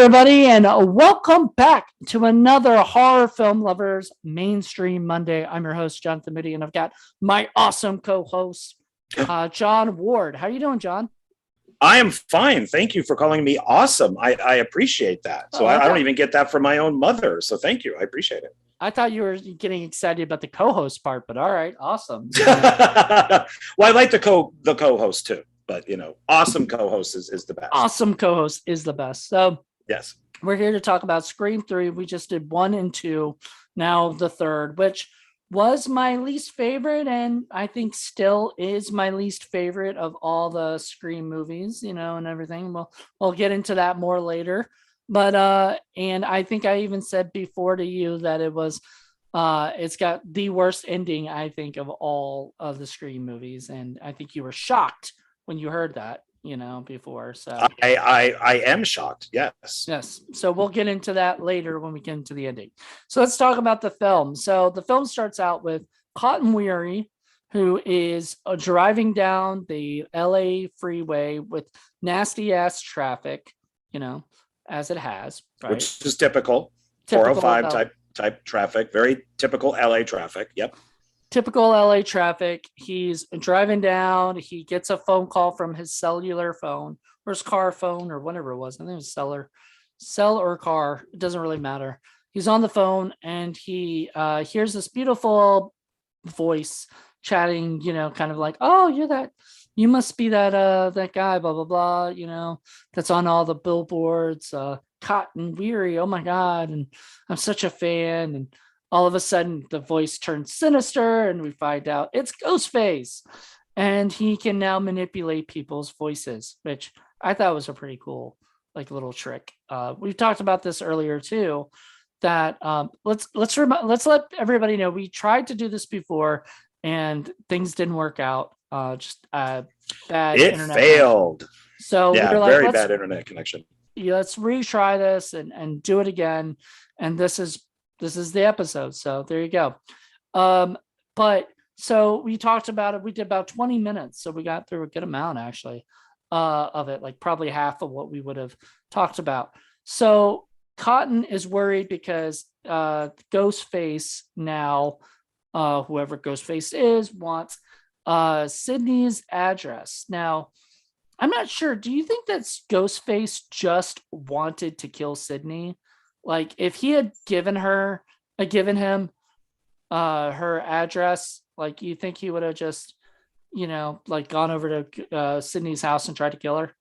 everybody, and welcome back to another Horror Film Lovers Mainstream Monday. I'm your host, Jonathan Moody, and I've got my awesome co-host, John Ward. How are you doing, John? I am fine. Thank you for calling me awesome. I appreciate that. So I don't even get that from my own mother. So thank you. I appreciate it. I thought you were getting excited about the co-host part, but all right, awesome. Well, I like the co-host too, but awesome co-host is the best. Awesome co-host is the best. So yes, we're here to talk about Scream 3. We just did 1 and 2, now the third, which was my least favorite, and I think still is my least favorite of all the Scream movies, and everything. We'll get into that more later. But and I think I even said before to you that it's got the worst ending, I think, of all of the Scream movies, and I think you were shocked when you heard that, before. So I am shocked. Yes. So we'll get into that later when we get into the ending. So let's talk about the film. So the film starts out with Cotton Weary, who is driving down the LA freeway with nasty ass traffic, as it has, right? Which is typical 405 type traffic, very typical LA traffic. Yep. Typical LA traffic. He's driving down. He gets a phone call from his cellular phone or his car phone or whatever it was. I think it was cell or car. It doesn't really matter. He's on the phone and he hears this beautiful voice chatting, kind of like, "Oh, you must be that guy, blah, blah, blah, that's on all the billboards, Cotton Weary. Oh my God. And I'm such a fan." And all of a sudden the voice turns sinister and we find out it's Ghostface, and he can now manipulate people's voices, which I thought was a pretty cool, little trick. We've talked about this earlier too, that let's let everybody know we tried to do this before and things didn't work out. Bad internet failed connection. So yeah, we were very bad internet connection. Yeah, let's retry this and do it again. And this is the episode. So there you go. But so we talked about it. We did about 20 minutes. So we got through a good amount actually of it, probably half of what we would have talked about. So Cotton is worried because Ghostface now, whoever Ghostface is, wants Sydney's address. Now, I'm not sure. Do you think that Ghostface just wanted to kill Sydney? If he had given him her address, you think he would have just, gone over to Sydney's house and tried to kill her?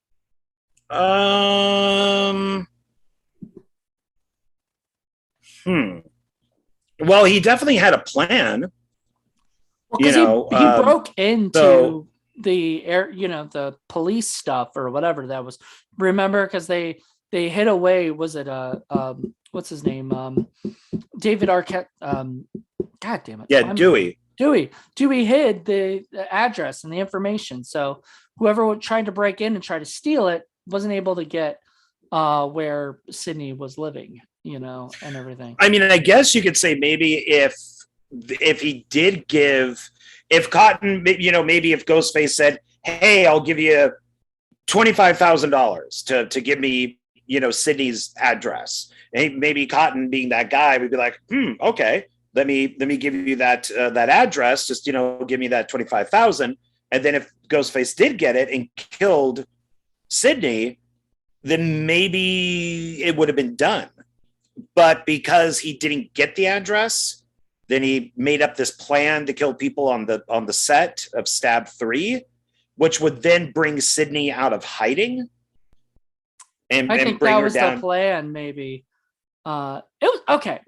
Well, he definitely had a plan. Because he broke into the air, the police stuff or whatever that was. Remember, because they hid away. Was it what's his name? David Arquette. God damn it! Yeah, Dewey. Dewey hid the address and the information. So whoever tried to break in and try to steal it wasn't able to get where Sydney was living, and everything. I mean, I guess you could say maybe if he did if Cotton, maybe if Ghostface said, "Hey, I'll give you $25,000 to give me, Sydney's address." And maybe Cotton, being that guy, would be like, "Okay, let me give you that address. Just give me that 25,000." And then if Ghostface did get it and killed Sydney, then maybe it would have been done. But because he didn't get the address, then he made up this plan to kill people on the set of Stab 3, which would then bring Sydney out of hiding. I think bring that her was down. The plan, maybe. It was okay.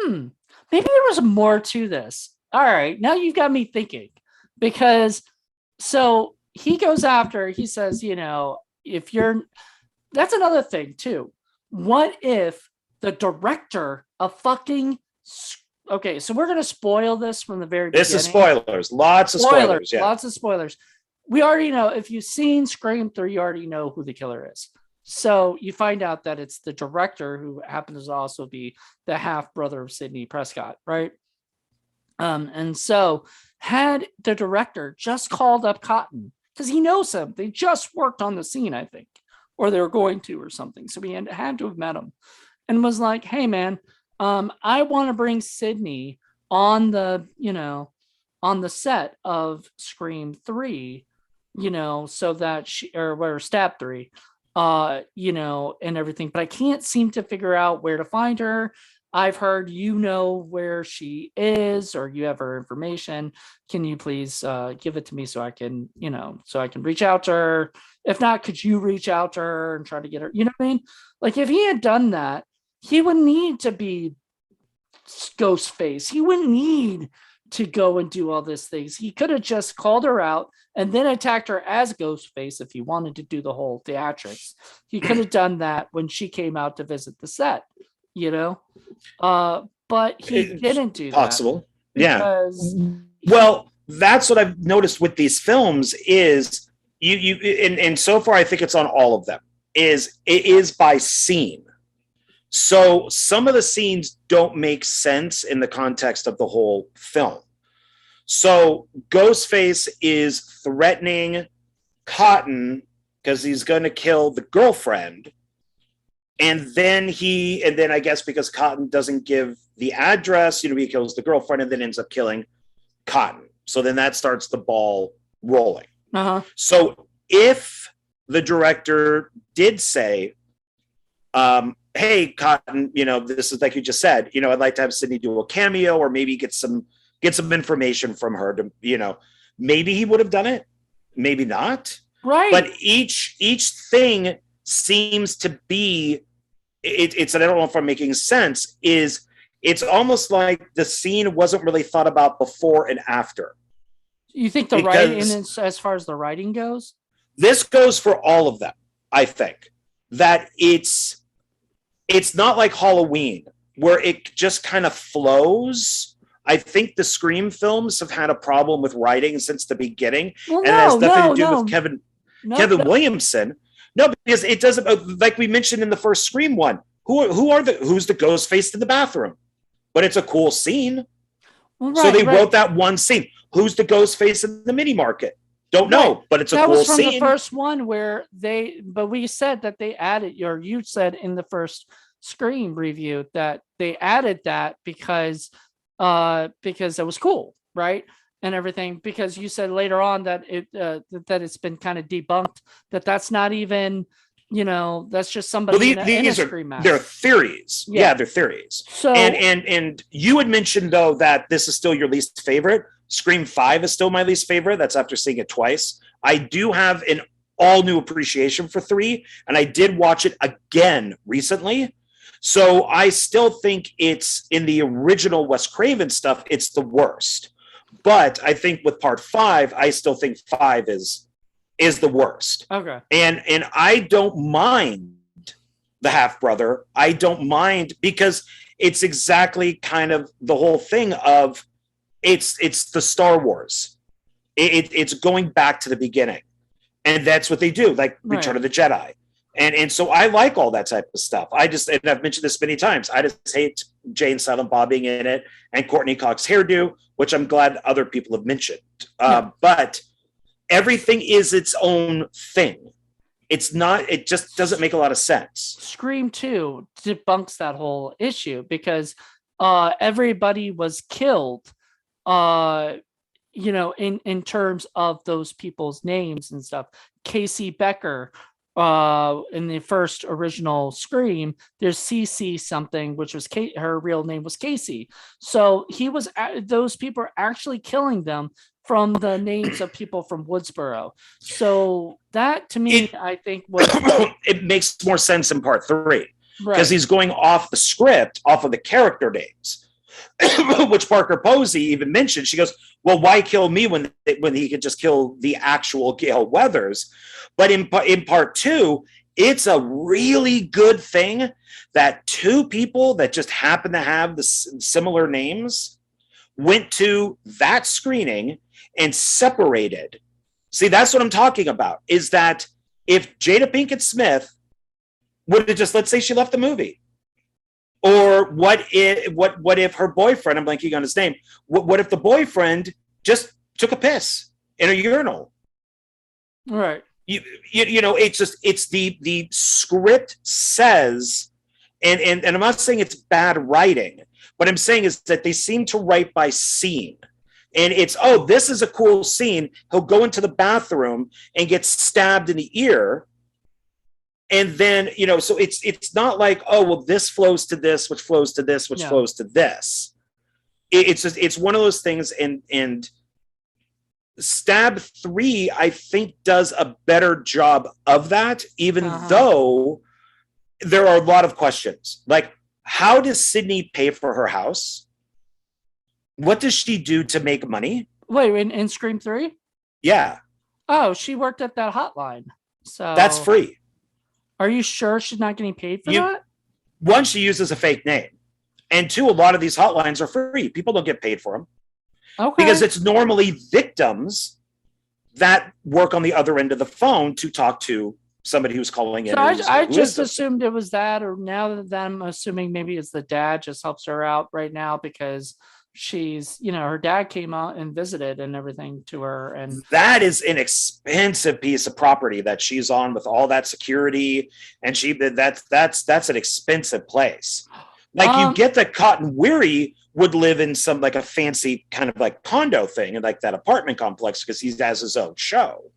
Maybe there was more to this. All right, now you've got me thinking, because so he goes after. He says, if you're, that's another thing too. What if the director of fucking okay, so we're going to spoil this from the very beginning. This is spoilers. Lots of spoilers. Yeah. Lots of spoilers. We already know, if you've seen Scream 3, you already know who the killer is. So you find out that it's the director, who happens to also be the half brother of Sidney Prescott, right? And so had the director just called up Cotton, because he knows him. They just worked on the scene, I think. or they were going to or something. So we had to have met him and was like, hey man, I want to bring Sydney on the, on the set of Scream 3, so that she, or whatever, Stab 3, and everything, but I can't seem to figure out where to find her. I've heard where she is, or you have her information. Can you please give it to me so I can, so I can reach out to her? If not, could you reach out to her and try to get her? You know what I mean? Like if he had done that, he wouldn't need to be Ghostface. He wouldn't need to go and do all these things. He could have just called her out and then attacked her as Ghostface if he wanted to do the whole theatrics. He could have done that when she came out to visit the set, but he didn't do possible. that. Because, well, that's what I've noticed with these films is and so far I think it's on all of them, is it is by scene. So some of the scenes don't make sense in the context of the whole film. So Ghostface is threatening Cotton because he's going to kill the girlfriend. And then I guess because Cotton doesn't give the address, he kills the girlfriend and then ends up killing Cotton. So then that starts the ball rolling. Uh-huh. So if the director did say, hey, Cotton, this is like you just said, I'd like to have Sydney do a cameo or maybe get some information from her to, maybe he would have done it. Maybe not. Right. But each thing seems to be, it's, I don't know if I'm making sense, is it's almost like the scene wasn't really thought about before and after. You think the writing, as far as the writing goes? This goes for all of them, I think. That it's not like Halloween, where it just kind of flows. I think the Scream films have had a problem with writing since the beginning. And it has nothing to do with Kevin Williamson. No, because it doesn't, like we mentioned in the first Scream one, who's the ghost face in the bathroom? But it's a cool scene. Well, so they wrote that one scene. Who's the ghost face in the mini market? Don't know, but it's a cool scene. That was from the first one where but we said that they added, or you said in the first Scream review that they added that because it was cool, right? And everything, because you said later on that that it's been kind of debunked, that's not even, that's just somebody in a Scream mask. They're theories. Yeah, they're theories. So and you had mentioned though that this is still your least favorite. Scream 5 is still my least favorite. That's after seeing it twice. I do have an all new appreciation for 3, and I did watch it again recently. So I still think it's, in the original Wes Craven stuff, it's the worst. But I think with part 5, I still think 5 is the worst. Okay. And I don't mind the half brother. I don't mind, because it's exactly kind of the whole thing of it's the Star Wars. It's going back to the beginning, and that's what they do, like Return of the Jedi. And so I like all that type of stuff. And I've mentioned this many times, I just hate Jay and Silent Bob being in it and Courtney Cox's hairdo, which I'm glad other people have mentioned. But everything is its own thing. It just doesn't make a lot of sense. Scream 2 debunks that whole issue because everybody was killed, in terms of those people's names and stuff. Casey Becker, in the first original Scream, there's CC something, which was her real name was Casey. So those people are actually killing them from the names of people from Woodsboro. So that, to me, I think it makes more sense in part 3, because he's going off the script, off of the character names, which Parker Posey even mentioned. She goes, well, why kill me when he could just kill the actual Gale Weathers? But in part 2, it's a really good thing that 2 people that just happen to have the similar names went to that screening and separated. See, that's what I'm talking about, is that if Jada Pinkett Smith would have just, let's say she left the movie, or what if her boyfriend, I'm blanking on his name, what if the boyfriend just took a piss in a urinal? Right. It's just, it's the script says, and I'm not saying it's bad writing. What I'm saying is that they seem to write by scene. And it's, oh, this is a cool scene. He'll go into the bathroom and get stabbed in the ear. And then, so it's not like, oh, well, this flows to this, which flows to this, which flows to this. It's just, it's one of those things. And Stab 3, I think, does a better job of that, even though there are a lot of questions. Like, how does Sydney pay for her house? What does she do to make money? Wait, in Scream 3? Yeah. Oh, she worked at that hotline. So that's free. Are you sure she's not getting paid for that? One, she uses a fake name. And two, a lot of these hotlines are free. People don't get paid for them. Okay. Because it's normally victims that work on the other end of the phone to talk to somebody who's calling in. So I just assumed it was that, or now that I'm assuming maybe it's the dad just helps her out right now because she's, her dad came out and visited and everything to her. And that is an expensive piece of property that she's on with all that security. And that's an expensive place. Like, you get that Cotton Weary would live in some, like, a fancy kind of like condo thing and like that apartment complex because he has his own show.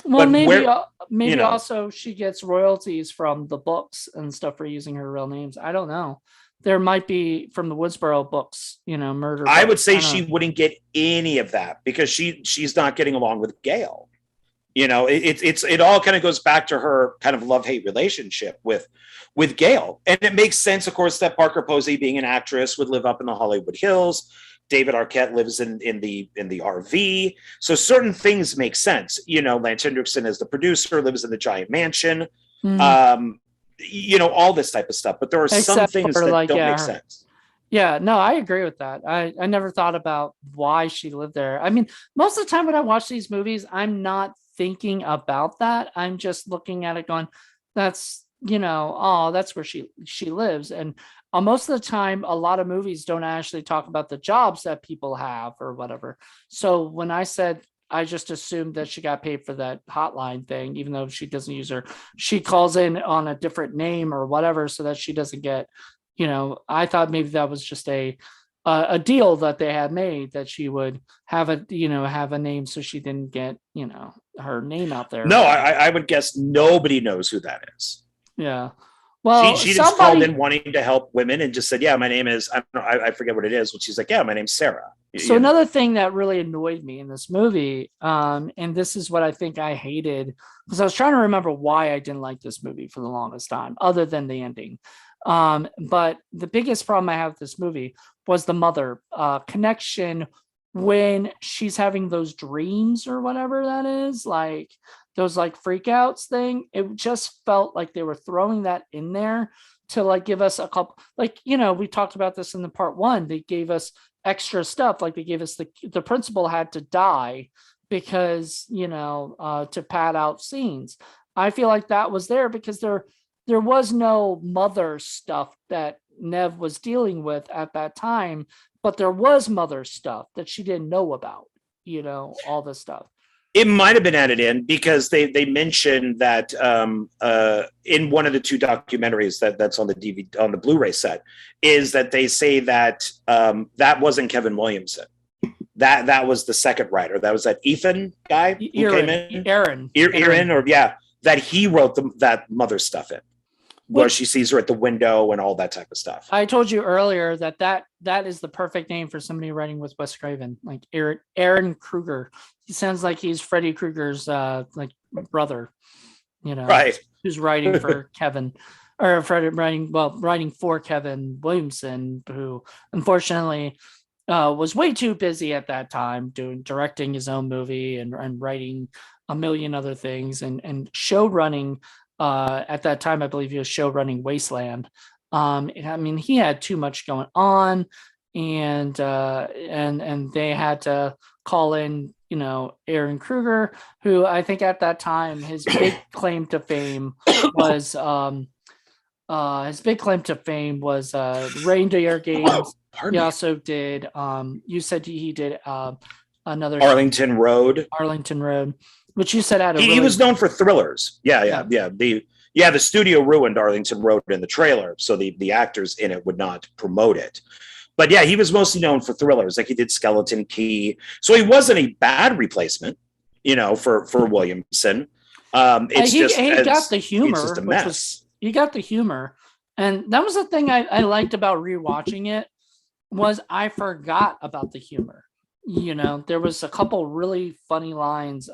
Well, but maybe also she gets royalties from the books and stuff for using her real names. I don't know. There might be from the Woodsboro books, murder. I would say she wouldn't get any of that because she's not getting along with Gail. It all kind of goes back to her kind of love-hate relationship with Gail. And it makes sense, of course, that Parker Posey, being an actress, would live up in the Hollywood Hills. David Arquette lives in the RV. So certain things make sense. Lance Hendrickson, as the producer, lives in the giant mansion. All this type of stuff. But there are some things that don't make sense. Yeah, no, I agree with that. I never thought about why she lived there. I mean, most of the time when I watch these movies, I'm not thinking about that. I'm just looking at it going, that's, that's where she lives. And most of the time, a lot of movies don't actually talk about the jobs that people have or whatever. So when I said, I just assumed that she got paid for that hotline thing, even though she doesn't use she calls in on a different name or whatever so that she doesn't get, I thought maybe that was just a deal that they had made, that she would have a name so she didn't get, her name out there. No, I would guess nobody knows who that is. Yeah. Well, she just called in wanting to help women and just said, yeah, my name is, I forget what it is. But she's like, yeah, my name's Sarah. So another thing that really annoyed me in this movie, and this is what I think I hated, because I was trying to remember why I didn't like this movie for the longest time, other than the ending. But the biggest problem I have with this movie was the mother connection when she's having those dreams or whatever that is, like those like freakouts thing. It just felt like they were throwing that in there to like give us a couple, like, we talked about this in the part 1. They gave us extra stuff, like they gave us the principal had to die because to pad out scenes. I feel like that was there because there was no mother stuff that Nev was dealing with at that time, but there was mother stuff that she didn't know about, all this stuff. It might have been added in because they mentioned that in one of the 2 documentaries that's on the DVD, on the Blu-ray set, is that they say that that wasn't Kevin Williamson. That was the second writer. That was that Ethan guy who came in. Aaron, that he wrote that mother stuff in. Where she sees her at the window and all that type of stuff. I told you earlier that is the perfect name for somebody writing with Wes Craven, like Aaron Kruger. He sounds like he's Freddy Krueger's like brother, right? Who's writing for Kevin, or writing for Kevin Williamson, who unfortunately was way too busy at that time directing his own movie and writing a million other things and show running. At that time, I believe he was show running Wasteland. I mean, he had too much going on, and they had to call in, Aaron Kruger, who I think at that time his big claim to fame was Reindeer Games. He also did. You said he did another Arlington Road. which you said had a He really was known for thrillers. yeah. The studio ruined Arlington Road in the trailer, so the actors in it would not promote it. But yeah, he was mostly known for thrillers, like he did Skeleton Key. So he wasn't a bad replacement, for Williamson. It's just he got the it's just humor, a which mess. was he got the humor, and that was the thing I liked about rewatching it was I forgot about the humor. There was a couple really funny lines.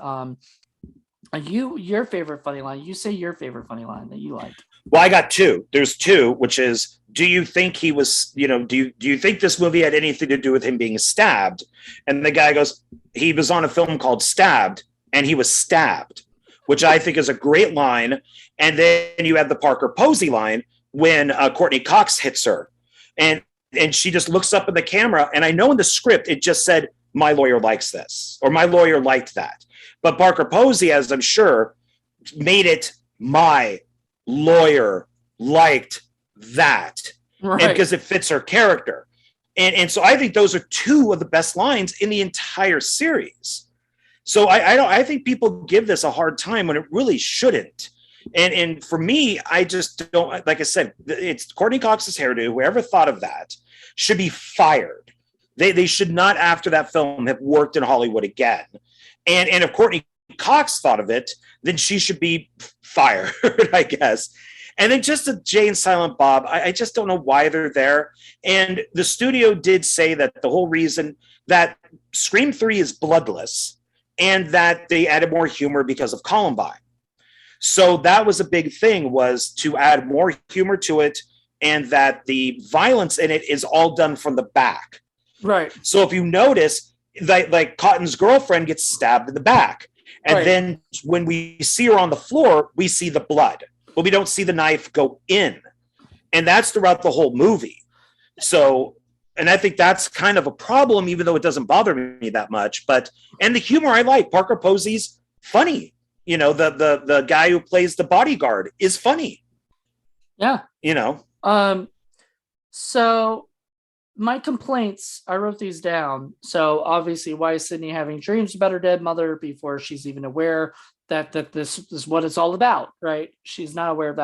Your favorite funny line? You say your favorite funny line that you liked. Well, I got two. There's two, which is, do you think he was, do you think this movie had anything to do with him being stabbed? And the guy goes, he was on a film called Stabbed, and he was stabbed, which I think is a great line. And then you have the Parker Posey line when Courtney Cox hits her, and she just looks up at the camera. And I know in the script it just said, "My lawyer likes this," or "My lawyer liked that." But Parker Posey, as I'm sure, made it "My lawyer liked that," Right. and because it fits her character. And so I think those are two of the best lines in the entire series. So I think people give this a hard time when it really shouldn't. And for me, I just don't, like I said, it's Courtney Cox's hairdo. Whoever thought of that should be fired. They should not, after that film, have worked in Hollywood again. And if Courtney Cox thought of it, then she should be fired, I guess. And then just Jay and Silent Bob, I just don't know why they're there. And the studio did say that the whole reason that Scream 3 is bloodless and that they added more humor because of Columbine. So that was a big thing, was to add more humor to it, and that the violence in it is all done from the back. Right. So if you notice, like Cotton's girlfriend gets stabbed in the back. And Right. then when we see her on the floor, we see the blood, but we don't see the knife go in. And that's throughout the whole movie. So, and I think that's kind of a problem, even though it doesn't bother me that much. And the humor I like. Parker Posey's funny. The guy who plays the bodyguard is funny. Yeah. So my complaints, I wrote these down. So obviously, why is Sydney having dreams about her dead mother before she's even aware that this is what it's all about, right? She's not aware of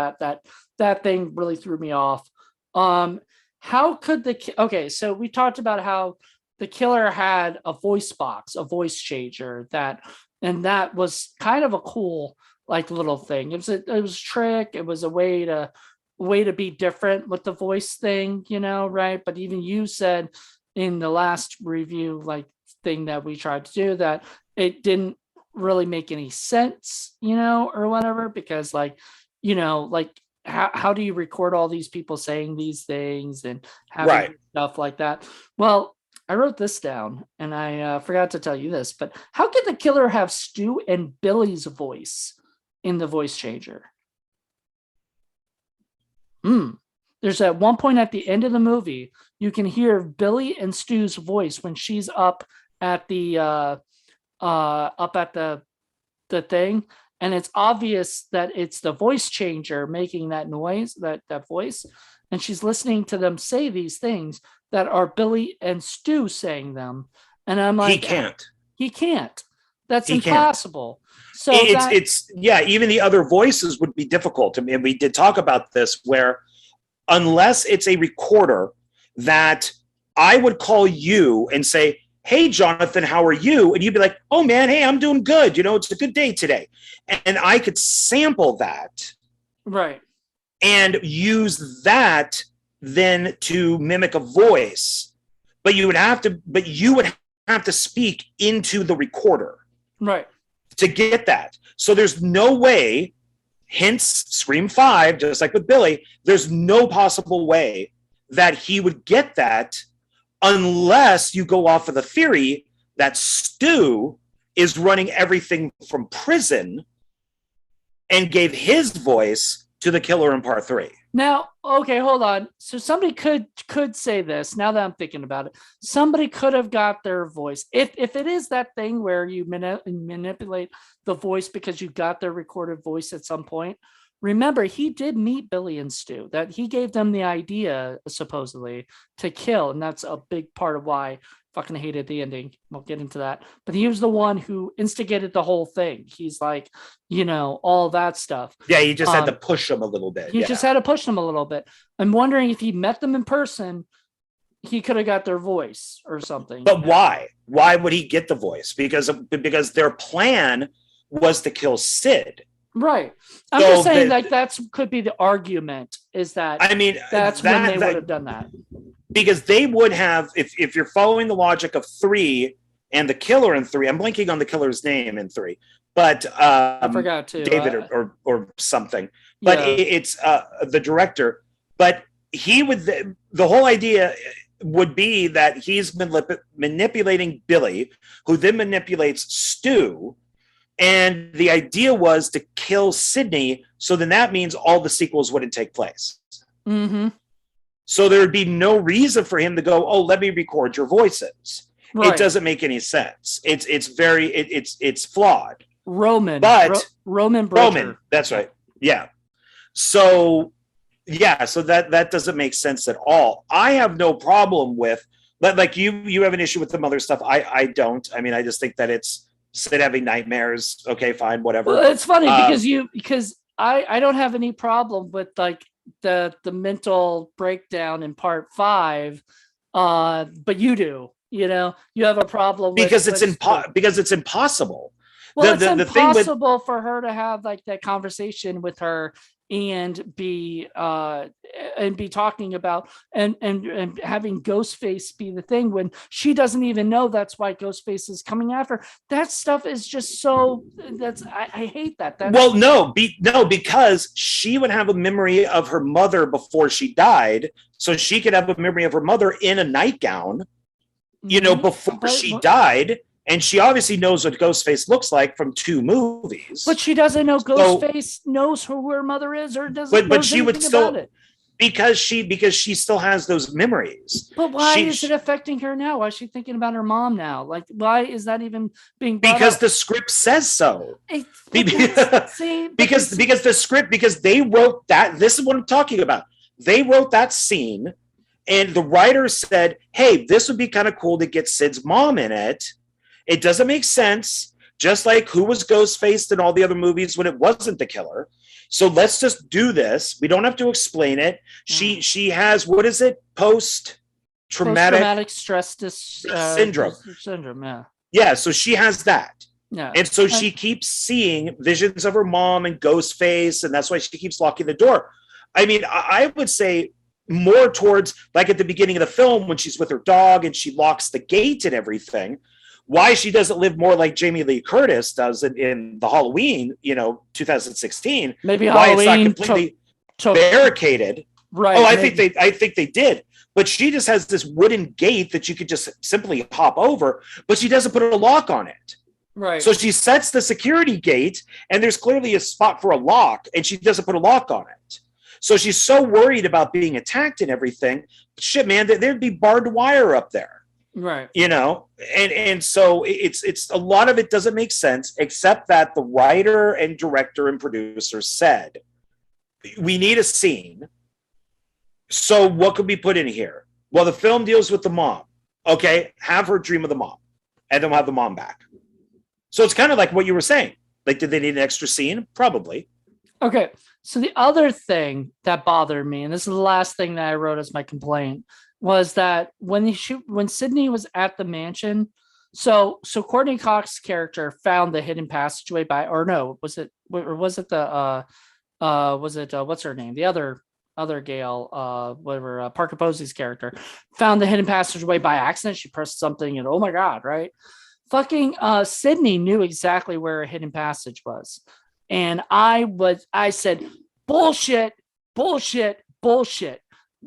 that thing really threw me off. How could okay, so we talked about how the killer had a voice box, a voice changer, and that was kind of a cool little thing. It was a trick. It was a way to be different with the voice thing, right? But even you said in the last review thing that we tried to do that it didn't really make any sense, or whatever, because how do you record all these people saying these things and having stuff like that? Well, I wrote this down, and I forgot to tell you this, but how could the killer have Stu and Billy's voice in the voice changer? There's at one point at the end of the movie, you can hear Billy and Stu's voice when she's up at the thing, and it's obvious that it's the voice changer making that noise, that voice, and she's listening to them say these things that are Billy and Stu saying them, and I'm like, he can't. That's impossible. So it's even the other voices would be difficult. I mean, we did talk about this, where unless it's a recorder that I would call you and say, "Hey, Jonathan, how are you?" And you'd be like, "Oh, man, hey, I'm doing good. It's a good day today." And I could sample that. Right. And use that then to mimic a voice. But you would have to speak into the recorder. Right. To get that. So there's no way, hence Scream 5, just like with Billy, there's no possible way that he would get that unless you go off of the theory that Stu is running everything from prison and gave his voice to the killer in part 3. Now, okay, hold on. So somebody could say this. Now that I'm thinking about it, somebody could have got their voice. If it is that thing where you manipulate the voice because you got their recorded voice at some point. Remember, he did meet Billy and Stu. That he gave them the idea, supposedly, to kill, and that's a big part of why Fucking hated the ending. We'll get into that. But he was the one who instigated the whole thing. He's like, all that stuff. Yeah, you just had to push him a little bit. He just had to push them a little bit. I'm wondering if he met them in person, he could have got their voice or something. But why? Why would he get the voice? Because their plan was to kill Sid. Right. I'm just saying that's could be the argument is that that's when they would have done that. Because they would have, if you're following the logic of 3 and the killer in 3, I'm blanking on the killer's name in 3, but I forgot to David or something. But it's the director. But he would the whole idea would be that he's manipulating Billy, who then manipulates Stu. And the idea was to kill Sidney. So then that means all the sequels wouldn't take place. Mm-hmm. So there would be no reason for him to go, oh, let me record your voices. Right. It doesn't make any sense. It's flawed. Roman. Roman. That's right. Yeah. So that doesn't make sense at all. I have no problem with, like you have an issue with the mother stuff. I don't. I mean, I just think that it's Sid having nightmares. Okay, fine, whatever. Well, it's funny because I don't have any problem with like the mental breakdown in part 5, but you do. You have a problem because it's impossible. Well, it's impossible for her to have like that conversation with her and be talking about and having Ghostface be the thing when she doesn't even know that's why Ghostface is coming after. That stuff is just so I hate that. Because she would have a memory of her mother before she died, so she could have a memory of her mother in a nightgown, before she died. And she obviously knows what Ghostface looks like from 2 movies. But she doesn't know Ghostface knows who her mother is or doesn't know she would still about it. Because she still has those memories. But why is it affecting her now? Why is she thinking about her mom now? Like, why is that even being brought because up? The script says so. Because the script, because they wrote that. This is what I'm talking about. They wrote that scene, and the writer said, hey, this would be kind of cool to get Sid's mom in it. It doesn't make sense, just like who was Ghostface in all the other movies when it wasn't the killer. So let's just do this. We don't have to explain it. She has, what is it? Post-traumatic stress syndrome. Yeah. Yeah, so she has that. Yeah. And so she keeps seeing visions of her mom and Ghostface, and that's why she keeps locking the door. I mean, I would say more towards like at the beginning of the film when she's with her dog and she locks the gate and everything. Why she doesn't live more like Jamie Lee Curtis does in the Halloween, 2016. Maybe why Halloween it's not completely barricaded. Right. Oh, I think they did. But she just has this wooden gate that you could just simply hop over, but she doesn't put a lock on it. Right. So she sets the security gate, and there's clearly a spot for a lock, and she doesn't put a lock on it. So she's so worried about being attacked and everything. Shit, man, there'd be barbed wire up there. Right. And so it's a lot of it doesn't make sense, except that the writer and director and producer said, we need a scene. So what could we put in here? Well, the film deals with the mom. Okay, have her dream of the mom, and then we'll have the mom back. So it's kind of like what you were saying. Like, did they need an extra scene? Probably. Okay. So the other thing that bothered me, and this is the last thing that I wrote as my complaint, was that when Sidney was at the mansion, so Courtney Cox's character found the hidden passageway what's her name? The other Gail, Parker Posey's character found the hidden passageway by accident. She pressed something and oh my God, right? Fucking Sidney knew exactly where a hidden passage was. And I said, bullshit.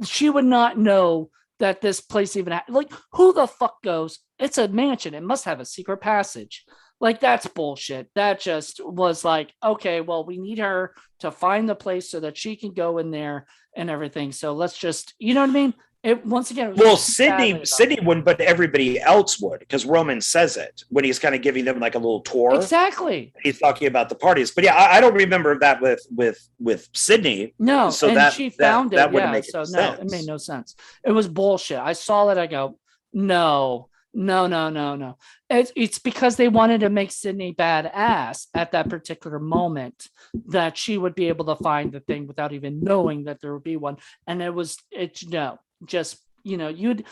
She would not know that this place even like, who the fuck goes? It's a mansion. It must have a secret passage. Like, that's bullshit. That just was like, okay, well, we need her to find the place so that she can go in there and everything. So let's just, you know what I mean? Sidney wouldn't, but everybody else would, because Roman says it when he's kind of giving them like a little tour. Exactly. He's talking about the parties, but yeah, I don't remember that with Sidney. No, so and she found it. Wouldn't make so sense. No, it made no sense. It was bullshit. I saw that. I go, no, No. It's because they wanted to make Sydney badass at that particular moment, that she would be able to find the thing without even knowing that there would be one. And it's no, just, you'd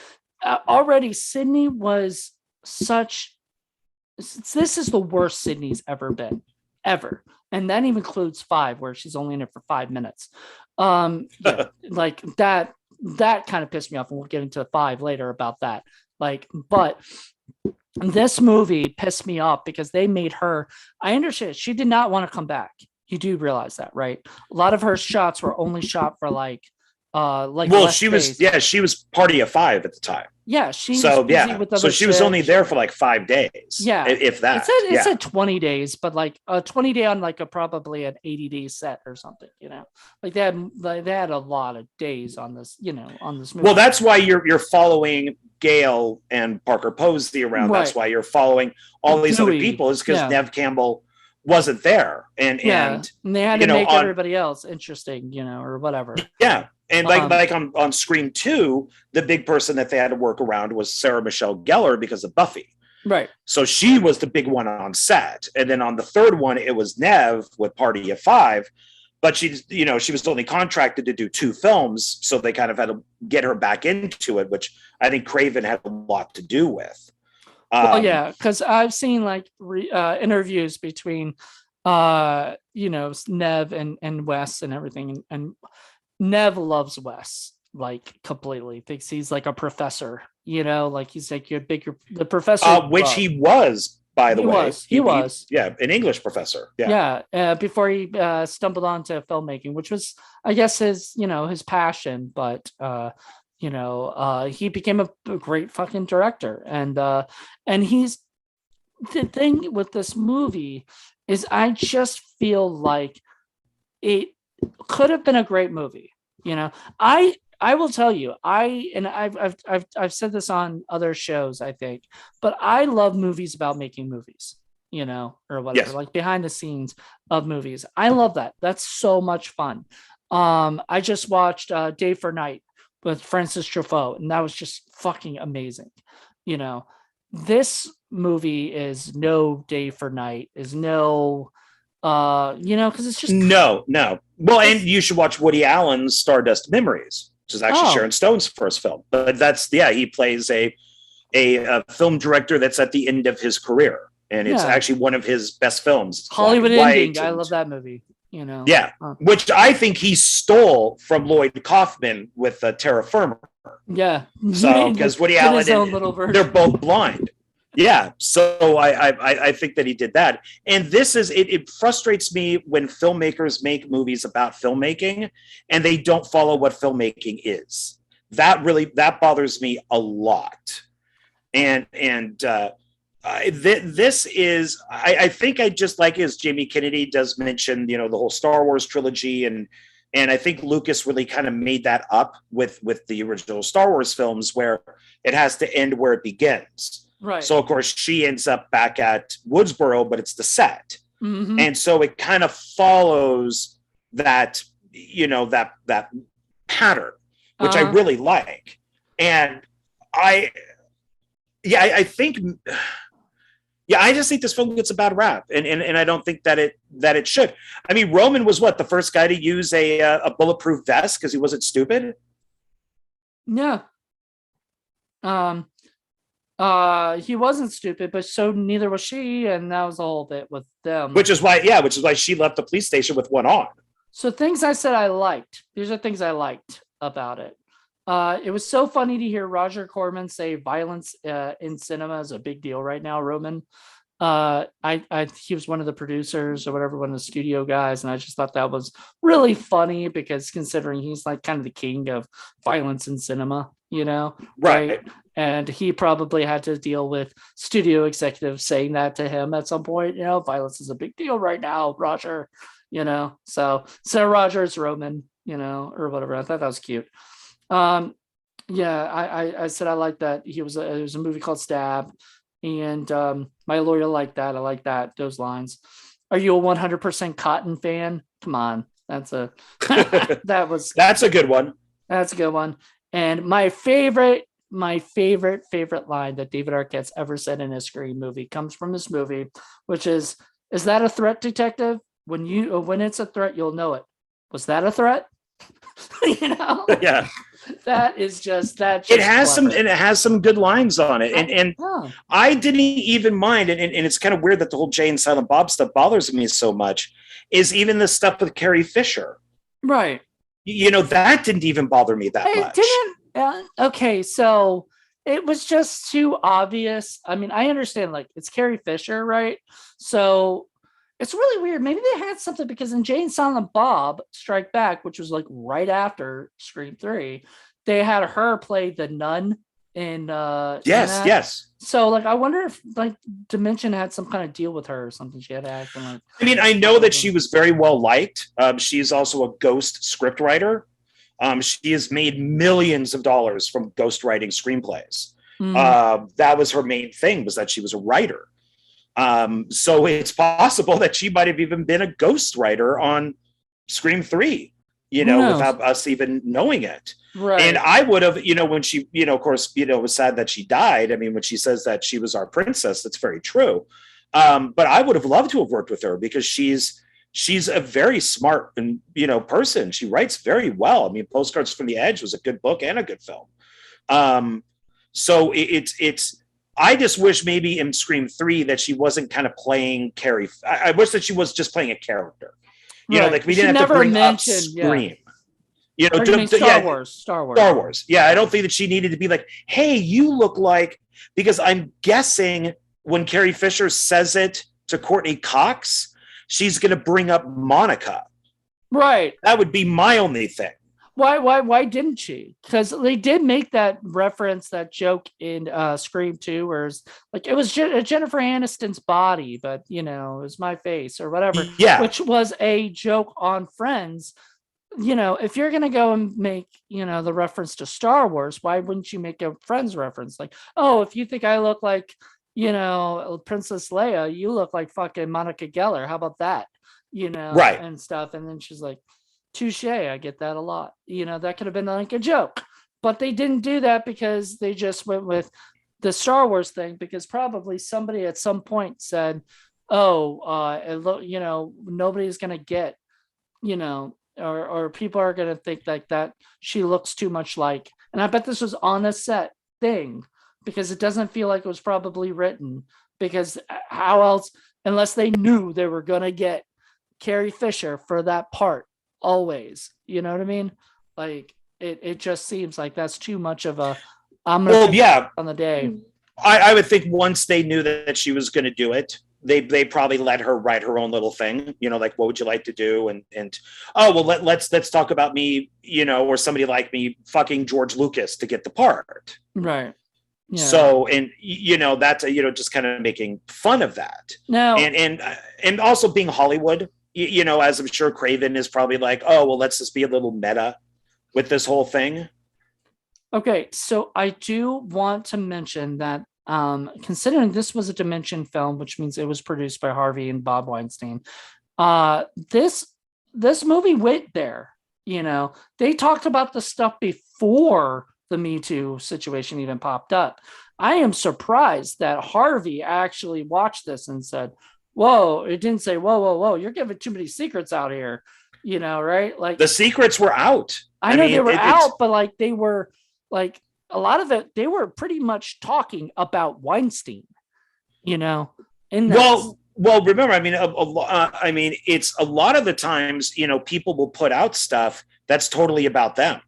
already Sydney was such, this is the worst Sydney's ever been, ever. And that even includes 5, where she's only in it for 5 minutes. Yeah, like that kind of pissed me off. And we'll get into 5 later about that. Like, but this movie pissed me off because they made her, I understand she did not want to come back. You do realize that, right? A lot of her shots were only shot for like well, she was she was party of 5 at the time. Yeah, she was busy with other so she was only there for like 5 days. Yeah, if that. It said 20 days, but like a 20 day on like probably an 80-day set or something. Like they had a lot of days on this. On this movie. Well, that's why you're following Gail and Parker Posey around. Right. That's why you're following all these other people, is because Nev Campbell wasn't there, and they had to make everybody else interesting, or whatever. Yeah. And like on Scream 2, the big person that they had to work around was Sarah Michelle Gellar because of Buffy. Right. So she was the big one on set. And then on the third one, it was Nev with Party of 5. But she was only contracted to do 2 films. So they kind of had to get her back into it, which I think Craven had a lot to do with. Well, yeah, because I've seen like interviews between, Nev and Wes and everything. And Nev loves Wes like completely, thinks he's like a professor, like he's like the professor, which he was, by the way. He was an English professor. Before he stumbled onto filmmaking, which was, I guess, his his passion, but he became a great fucking director. And he's, the thing with this movie is I just feel like it could have been a great movie. I will tell you, I've said this on other shows, I think, but I love movies about making movies, or whatever, like behind the scenes of movies. I love that. That's so much fun. I just watched Day for Night with Francis Truffaut, and that was just fucking amazing. This movie is no Day for Night, is no, because it's just no. Well, and you should watch Woody Allen's Stardust Memories, which is actually Sharon Stone's first film. But that's he plays a film director that's at the end of his career, and it's actually one of his best films. Hollywood Ending. I love that movie. Which I think he stole from Lloyd Kaufman with Terra Firma. Yeah. So because Woody Allen, they're both blind. Yeah, so I think that he did that. And this is, it frustrates me when filmmakers make movies about filmmaking and they don't follow what filmmaking is. That bothers me a lot. And this is, I think I just like, as Jamie Kennedy does mention, the whole Star Wars trilogy, and I think Lucas really kind of made that up with the original Star Wars films, where it has to end where it begins. Right. So of course she ends up back at Woodsboro, but it's the set. Mm-hmm. And so it kind of follows that, that pattern, which I really like. And I think, I just think this film gets a bad rap, and I don't think that it should. I mean, Roman was the first guy to use a bulletproof vest because he wasn't stupid. Yeah. He wasn't stupid, but so neither was she, and that was the whole bit with them. Which is why she left the police station with one arm. So things I said I liked. These are things I liked about it. It was so funny to hear Roger Corman say violence in cinema is a big deal right now, Roman. He was one of the producers or whatever, one of the studio guys, and I just thought that was really funny because considering he's like kind of the king of violence in cinema, right? And he probably had to deal with studio executives saying that to him at some point. Violence is a big deal right now, Roger. So Roger's Roman, or whatever. I thought that was cute. I said I like that. It was a movie called Stab, and my lawyer liked that. I like those lines. Are you a 100% Cotton fan? Come on, that's a that's a good one. That's a good one. And my favorite my favorite line that David Arquette's ever said in a Scream movie comes from this movie, which is that a threat, detective? When it's a threat, you'll know it. Was that a threat? You know? Yeah. That is just it has some good lines on it. And oh. I didn't even mind, and it's kind of weird that the whole Jay and Silent Bob stuff bothers me so much, is even the stuff with Carrie Fisher. Right. That didn't even bother me that much. Okay, so it was just too obvious. I mean, I understand, like, it's Carrie Fisher, right? So it's really weird. Maybe they had something, because in Jay and Silent Bob Strike Back, which was like right after Scream 3, they had her play the nun in yes. So like, I wonder if like Dimension had some kind of deal with her or something. She had to act like, I mean, I know that she was very well liked. She's also a ghost script writer. She has made millions of dollars from ghost writing screenplays. That was her main thing, was that she was a writer. So it's possible that she might have even been a ghost writer on Scream 3, without us even knowing it. Right. And I would have, when she, of course, it was sad that she died. I mean, when she says that she was our princess, that's very true. But I would have loved to have worked with her, because she's a very smart and, person. She writes very well. I mean, Postcards from the Edge was a good book and a good film. So it's, I just wish maybe in Scream 3 that she wasn't kind of playing Carrie. I wish that she was just playing a character. Like we didn't have to bring up Scream. Star Wars. Yeah, I don't think that she needed to be like, hey, you look like, because I'm guessing when Carrie Fisher says it to Courtney Cox, she's going to bring up Monica. Right. That would be my only thing. Why didn't she? Because they did make that reference, that joke in Scream 2, where it's like, it was Jennifer Aniston's body, but it was my face or whatever. Yeah. Which was a joke on Friends. If you're gonna go and make, the reference to Star Wars, why wouldn't you make a Friends reference? Like, oh, if you think I look like, Princess Leia, you look like fucking Monica Geller. How about that? Right. And stuff. And then she's like, touche, I get that a lot. That could have been like a joke, but they didn't do that, because they just went with the Star Wars thing, because probably somebody at some point said, nobody's gonna get, or people are gonna think like that she looks too much like. And I bet this was on a set thing, because it doesn't feel like it was probably written, because how else, unless they knew they were gonna get Carrie Fisher for that part. Always, you know what I mean? Like, it just seems like that's too much of a on the day. I would think once they knew that she was going to do it, they probably let her write her own little thing, like, what would you like to do? And oh, well, let's talk about me, or somebody like me fucking George Lucas to get the part. Right. Yeah. So, and that's just kind of making fun of that. No. And also being Hollywood, as I'm sure Craven is probably like, oh, well, let's just be a little meta with this whole thing. Okay, so I do want to mention that considering this was a Dimension film, which means it was produced by Harvey and Bob Weinstein, this movie went there. They talked about the stuff before the Me Too situation even popped up. I am surprised that Harvey actually watched this and said, whoa, it didn't say, whoa, you're giving too many secrets out here, right? Like, the secrets were out. I know they were out, but like, they were like, a lot of it, they were pretty much talking about Weinstein, well, remember, I mean, it's a lot of the times, people will put out stuff that's totally about them.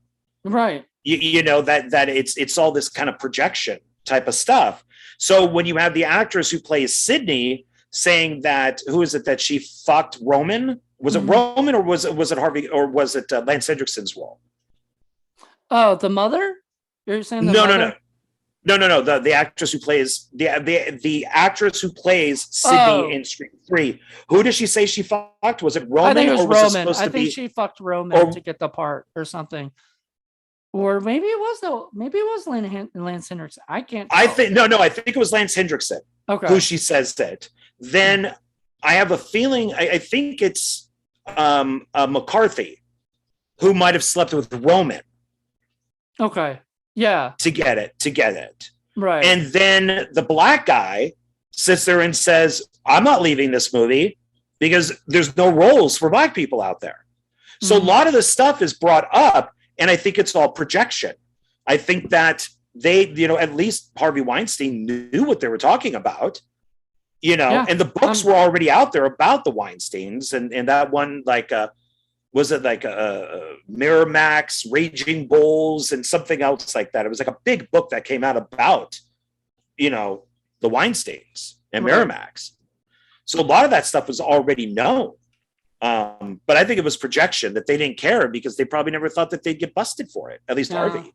Right. That it's all this kind of projection type of stuff. So when you have the actress who plays Sydney saying that, who is it that she fucked Roman? Was it Roman, or was it Harvey, or was it Lance Hendrickson's role? Oh, the mother? You're saying no. The actress who plays the actress who plays Sydney in Scream 3. Who does she say she fucked? Was it Roman? I think it was Roman. I think she fucked Roman to get the part or something. Or maybe it was Lance Hendrickson. I can't tell. I think it was Lance Hendrickson. Okay. Who she says it. Then I have a feeling, I think it's McCarthy, who might have slept with Roman. Okay. Yeah. to get it. Right. And then the black guy sits there and says, I'm not leaving this movie because there's no roles for black people out there. So a lot of the stuff is brought up, and I think it's all projection. I think that they, at least Harvey Weinstein knew what they were talking about, and the books were already out there about the Weinsteins, and that one, was it like a Miramax, Raging Bulls, and something else like that. It was like a big book that came out about, the Weinsteins and Miramax. So a lot of that stuff was already known. But I think it was projection that they didn't care because they probably never thought that they'd get busted for it, at least Harvey.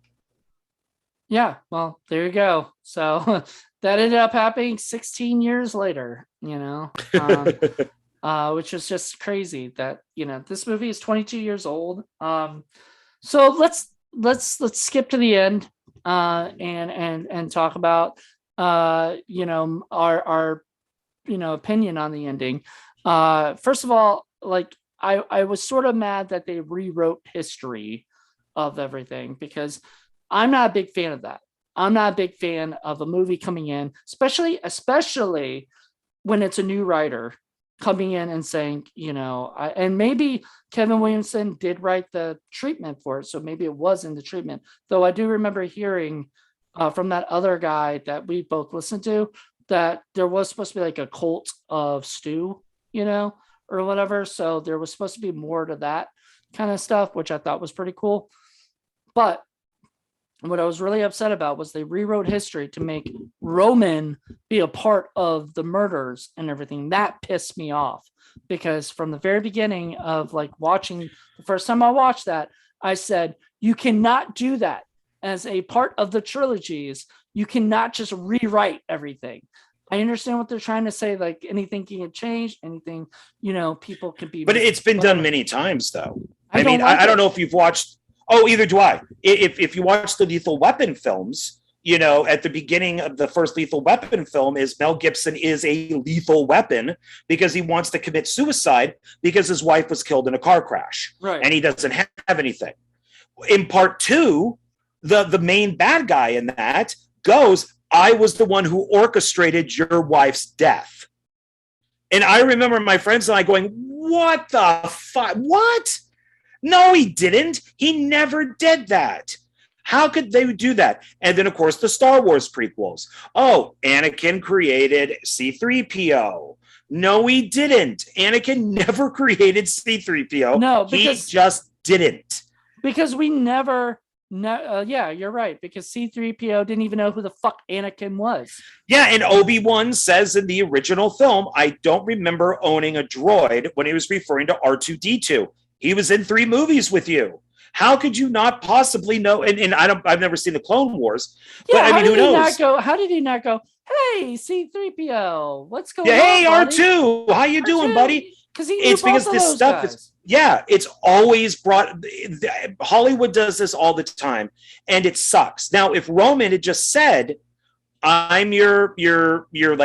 Yeah, well, there you go. So that ended up happening 16 years later, which is just crazy that, this movie is 22 years old. So let's skip to the end and talk about our opinion on the ending. First of all, I was sort of mad that they rewrote history of everything, because I'm not a big fan of that. I'm not a big fan of a movie coming in, especially when it's a new writer coming in and saying, and maybe Kevin Williamson did write the treatment for it, so maybe it was in the treatment. Though I do remember hearing from that other guy that we both listened to that there was supposed to be like a cult of Stu, or whatever. So there was supposed to be more to that kind of stuff, which I thought was pretty cool. But what I was really upset about was they rewrote history to make Roman be a part of the murders and everything. That pissed me off, because from the very beginning of watching, the first time I watched that, I said, you cannot do that as a part of the trilogies. You cannot just rewrite everything. I understand what they're trying to say. Anything can get changed, anything, people can be. But it's been done many times, though. I don't know if you've watched. Oh, either do I. If you watch the Lethal Weapon films, at the beginning of the first Lethal Weapon film is Mel Gibson is a lethal weapon because he wants to commit suicide because his wife was killed in a car crash. Right. And he doesn't have anything. In part 2, the main bad guy in that goes, I was the one who orchestrated your wife's death. And I remember my friends and I going, what the fuck? What? No, he didn't. He never did that. How could they do that? And then, of course, the Star Wars prequels. Oh, Anakin created C-3PO. No, he didn't. Anakin never created C-3PO. No, because he just didn't. Because we never... yeah, you're right. Because C-3PO didn't even know who the fuck Anakin was. Yeah, and Obi-Wan says in the original film, I don't remember owning a droid, when he was referring to R2-D2. He was in 3 movies with you. How could you not possibly know? And I've never seen the Clone Wars. Yeah, but who knows? How did he not go, hey, C-3PO, what's going on? Hey, buddy? R2, how you doing, buddy? Because it's because this stuff is. Yeah, it's always brought. Hollywood does this all the time, and it sucks. Now, if Roman had just said, "I'm your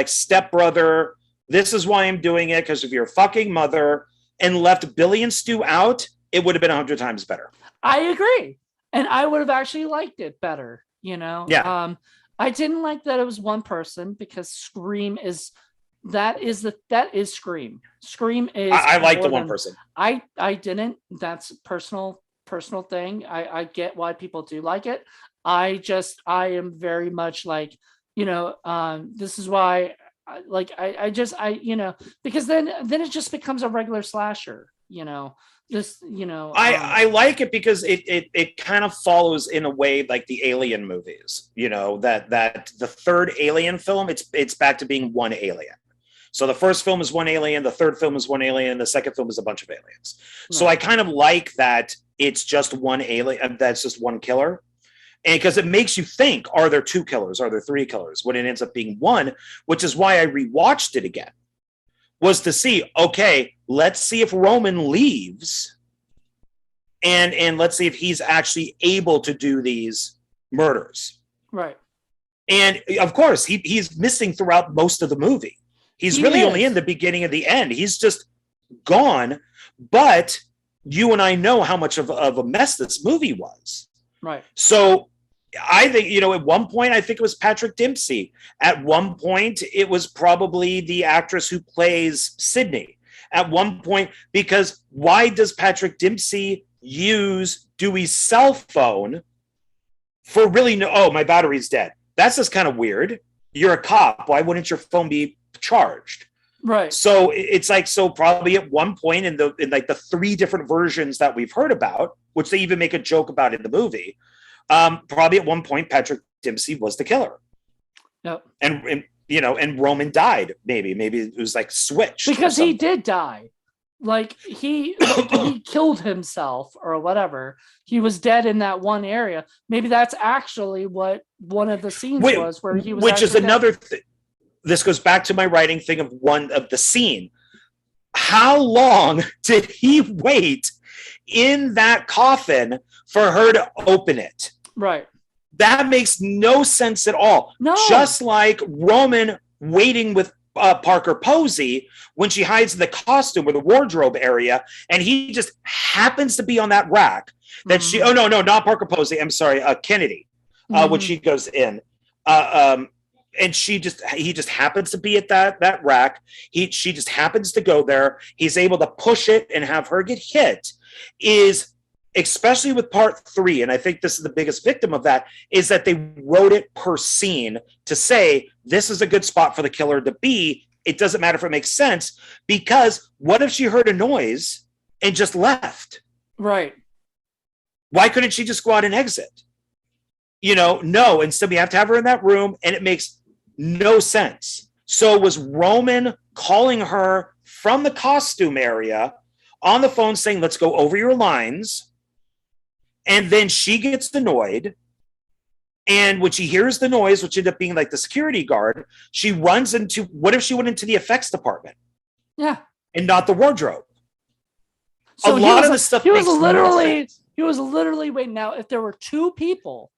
stepbrother. This is why I'm doing it because of your fucking mother," and left Billy and Stu out, it would have been 100 times better. I agree, and I would have actually liked it better. Yeah. I didn't like that it was one person, because Scream is. That is Scream. Scream is. I like the one person. I didn't. That's personal thing. I get why people do like it. I am very much this is why. Because then it just becomes a regular slasher. I like it because it kind of follows in a way like the Alien movies. That the third Alien film, it's back to being one alien. So the first film is one alien, the third film is one alien, the second film is a bunch of aliens. Right. So I kind of like that it's just one alien, that's just one killer. And because it makes you think, are there 2 killers? Are there 3 killers? When it ends up being one, which is why I rewatched it again, was to see, okay, let's see if Roman leaves and let's see if he's actually able to do these murders. Right. And of course, he's missing throughout most of the movie. He's really only in the beginning and the end. He's just gone. But you and I know how much of a mess this movie was. Right. So I think, at one point, I think it was Patrick Dempsey. At one point, it was probably the actress who plays Sydney. At one point, because why does Patrick Dempsey use Dewey's cell phone for really no? Oh, my battery's dead. That's just kind of weird. You're a cop. Why wouldn't your phone be charged? Right. So it's like, so probably at one point in like the three different versions that we've heard about, which they even make a joke about in the movie, probably at one point Patrick Dempsey was the killer. Yep. And Roman died. Maybe it was like switched because he did die. Like he killed himself or whatever. He was dead in that one area. Maybe that's actually what one of the scenes was, where he was. Which is another thing. This goes back to my writing thing of one of the scene. How long did he wait in that coffin for her to open it? Right. That makes no sense at all. No. Just like Roman waiting with Parker Posey when she hides in the costume or the wardrobe area, and he just happens to be on that rack that she. Oh no, not Parker Posey. I'm sorry, Kennedy, when she goes in. And he just happens to be at that rack. She just happens to go there. He's able to push it and have her get hit. Is especially with part 3, and I think this is the biggest victim of that, is that they wrote it per scene to say this is a good spot for the killer to be. It doesn't matter if it makes sense, because what if she heard a noise and just left? Right. Why couldn't she just go out and exit? No. Instead, we have to have her in that room, and it makes no sense. So was Roman calling her from the costume area on the phone saying, let's go over your lines. And then she gets annoyed. And when she hears the noise, which ended up being like the security guard, she runs into, what if she went into the effects department? Yeah. And not the wardrobe? So a lot of the stuff he was literally waiting. Now, if there were 2 people,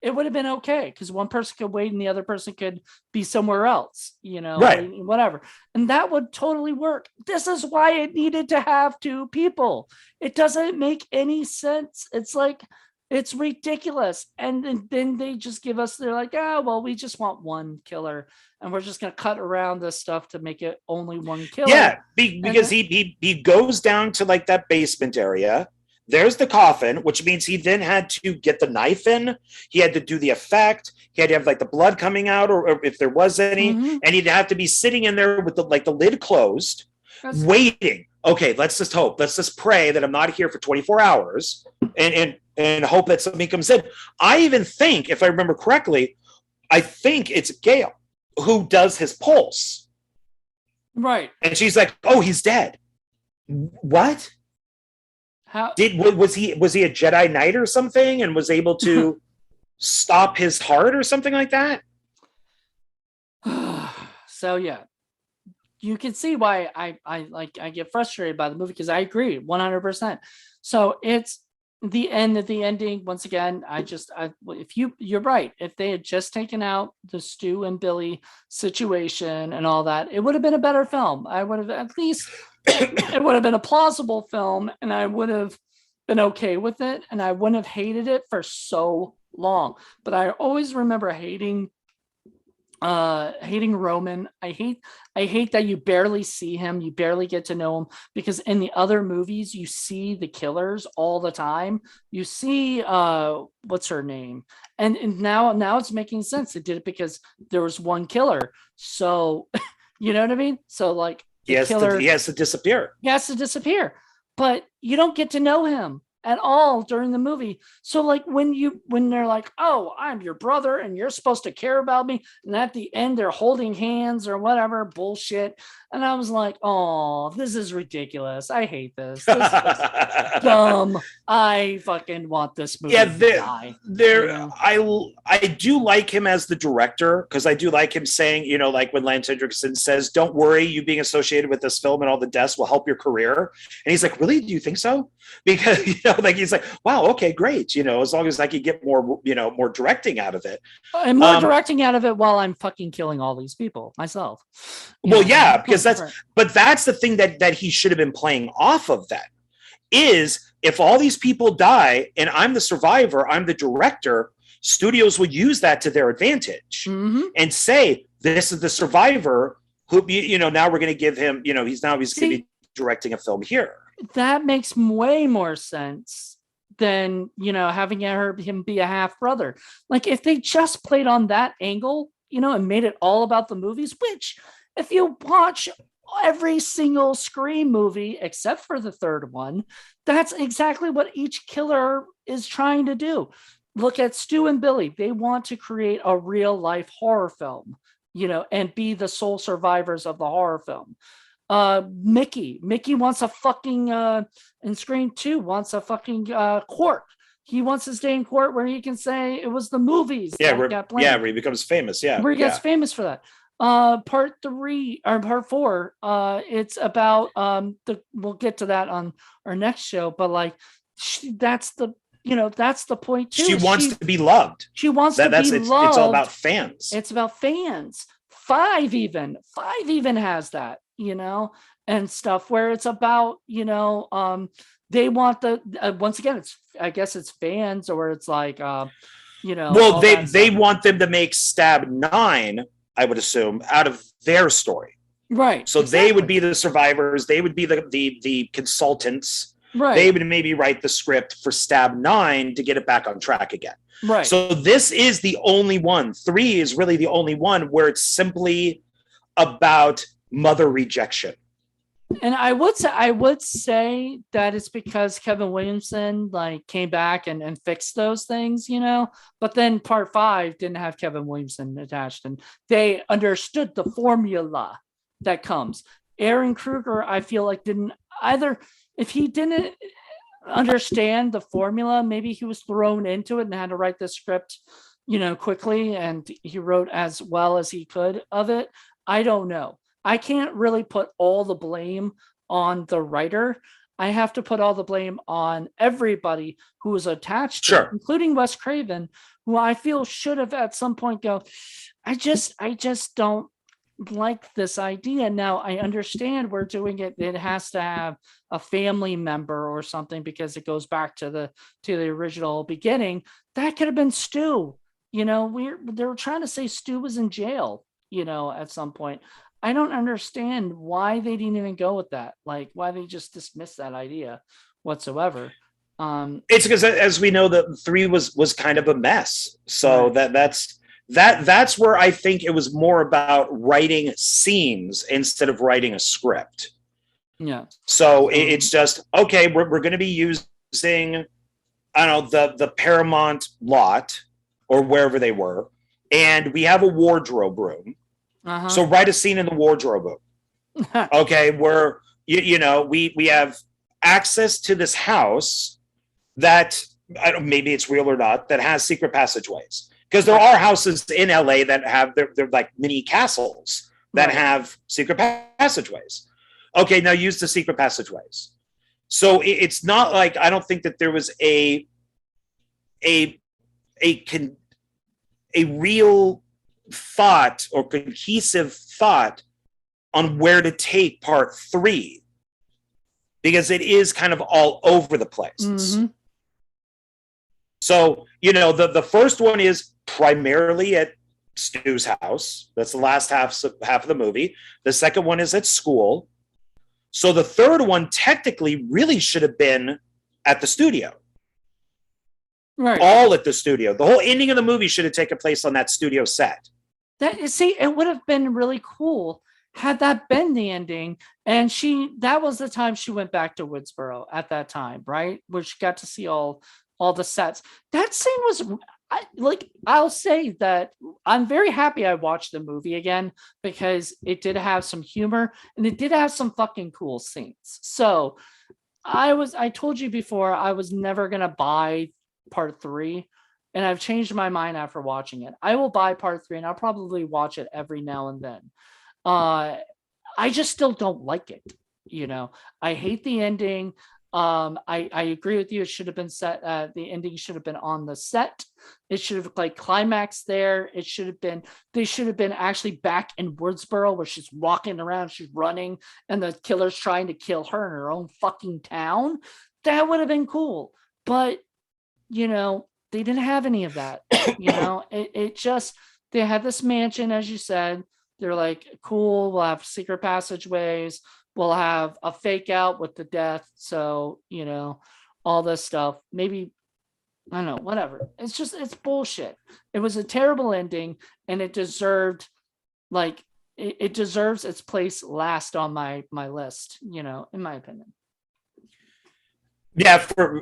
it would have been okay, because one person could wait and the other person could be somewhere else, right? Whatever. And that would totally work. This is why it needed to have 2 people. It doesn't make any sense. It's like, it's ridiculous. And then they just give us, they're like, well, we just want one killer, and we're just going to cut around this stuff to make it only one killer. Yeah, because he goes down to like that basement area. There's the coffin, which means he then had to get the knife in. He had to do the effect. He had to have like the blood coming out, or if there was any, and he'd have to be sitting in there with the lid closed, waiting. Okay, let's just hope. Let's just pray that I'm not here for 24 hours, and hope that something comes in. I even think, if I remember correctly, I think it's Gail who does his pulse. Right. And she's like, "Oh, he's dead." What? How was he a Jedi Knight or something, and was able to stop his heart or something like that? So yeah, you can see why I get frustrated by the movie, because I agree 100%. So it's the ending. Once again, you're right. If they had just taken out the Stu and Billy situation and all that, it would have been a better film. I would have at least. It would have been a plausible film, and I would have been okay with it, and I wouldn't have hated it for so long. But I always remember hating Roman. I hate that you barely see him, you barely get to know him, because in the other movies you see the killers all the time. You see what's her name, and now it's making sense. They did it because there was one killer, so you know what I mean. So like, he has to disappear. He has to disappear, but you don't get to know him at all during the movie. So like when they're like, "Oh, I'm your brother and you're supposed to care about me," and at the end they're holding hands or whatever bullshit, and I was like, "Oh, this is ridiculous. I hate this. This is dumb. I fucking want this movie to die." I do like him as the director, because I do like him saying, like when Lance Hendrickson says, "Don't worry, you being associated with this film and all the deaths will help your career," and he's like, "Really? Do you think so?" Because like he's like, "Wow, okay, great. As long as I could get more, more directing out of it, and more directing out of it while I'm fucking killing all these people myself." Yeah, because that's the thing that he should have been playing off of. That is, if all these people die and I'm the survivor, I'm the director. studios will use that to their advantage and say, this is the survivor who, now we're going to give him, he's going to be directing a film here. That makes way more sense than, having him be a half brother. Like if they just played on that angle, and made it all about the movies, which if you watch every single Scream movie except for the third one, that's exactly what each killer is trying to do. Look at Stu and Billy. They want to create a real life horror film, and be the sole survivors of the horror film. Mickey wants a fucking in Scream 2 wants a fucking court. He wants to stay in court where he can say it was the movies. Where he becomes famous. Yeah. Where he gets famous for that. Part 3 or part 4, it's about we'll get to that on our next show, but like that's the point too. She wants to be loved. She wants to be loved. It's all about fans. It's about fans. 5 even has that, and stuff where it's about, they want the once again, I guess it's fans, or it's like well, they want them to make Stab 9, I would assume, out of their story, right? So exactly. They would be the survivors, they would be the consultants, right? They would maybe write the script for Stab 9 to get it back on track again, right? So this is the only one. 3 is really the only one where it's simply about mother rejection. And I would say that it's because Kevin Williamson came back and fixed those things, but then part 5 didn't have Kevin Williamson attached, and they understood the formula that comes. Aaron Kruger, I feel like, didn't either. If he didn't understand the formula, maybe he was thrown into it and had to write the script, quickly, and he wrote as well as he could of it. I don't know. I can't really put all the blame on the writer. I have to put all the blame on everybody who was attached to it, including Wes Craven, who I feel should have at some point go, I just don't like this idea. Now I understand we're doing it. It has to have a family member or something because it goes back to the original beginning. That could have been Stu. They were trying to say Stu was in jail, at some point. I don't understand why they didn't even go with that. Like why they just dismissed that idea whatsoever. It's because, as we know, that 3 was kind of a mess. So right. That's where I think it was more about writing scenes instead of writing a script. Yeah. So it's just, okay, we're going to be using, I don't know, the Paramount lot or wherever they were, and we have a wardrobe room. Uh-huh. So write a scene in the wardrobe room. Okay, where we have access to this house that maybe it's real or not, that has secret passageways, because there are houses in LA that have they're like mini castles that have secret passageways. Okay, now use the secret passageways. So it's not like, I don't think that there was a real thought or cohesive thought on where to take part 3, because it is kind of all over the place. Mm-hmm. So, the first one is primarily at Stu's house. That's the last half of the movie. The second one is at school. So the third one technically really should have been at the studio. Right. All at the studio. The whole ending of the movie should have taken place on that studio set. It would have been really cool had that been the ending. And that was the time she went back to Woodsboro at that time, right? Where she got to see all the sets. That scene was I'll say that I'm very happy I watched the movie again, because it did have some humor and it did have some fucking cool scenes. So I told you before, I was never going to buy part 3. And I've changed my mind after watching it. I will buy part 3 and I'll probably watch it every now and then. I just still don't like it. I hate the ending. I agree with you. It should have been set. The ending should have been on the set. It should have climaxed there. They should have been actually back in Woodsboro, where she's walking around, she's running, and the killer's trying to kill her in her own fucking town. That would have been cool. But, they didn't have any of that. It just, they had this mansion, as you said. They're like, cool, we'll have secret passageways, we'll have a fake out with the death. So, all this stuff. Maybe, I don't know, whatever. It's bullshit. It was a terrible ending, and it deserved, like, it deserves its place last on my list, in my opinion. Yeah, for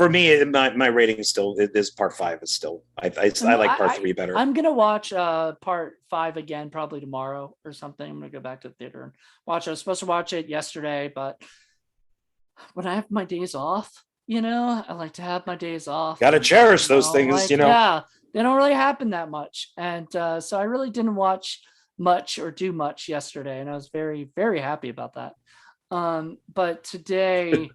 me, my rating is still, this part 5 is still, I like part 3 better. I'm gonna watch part 5 again probably tomorrow or something. I'm gonna go back to the theater and watch it. I was supposed to watch it yesterday, but when I have my days off, I like to have my days off. Gotta cherish those things, like, Yeah, they don't really happen that much, and so I really didn't watch much or do much yesterday, and I was very, very happy about that. But today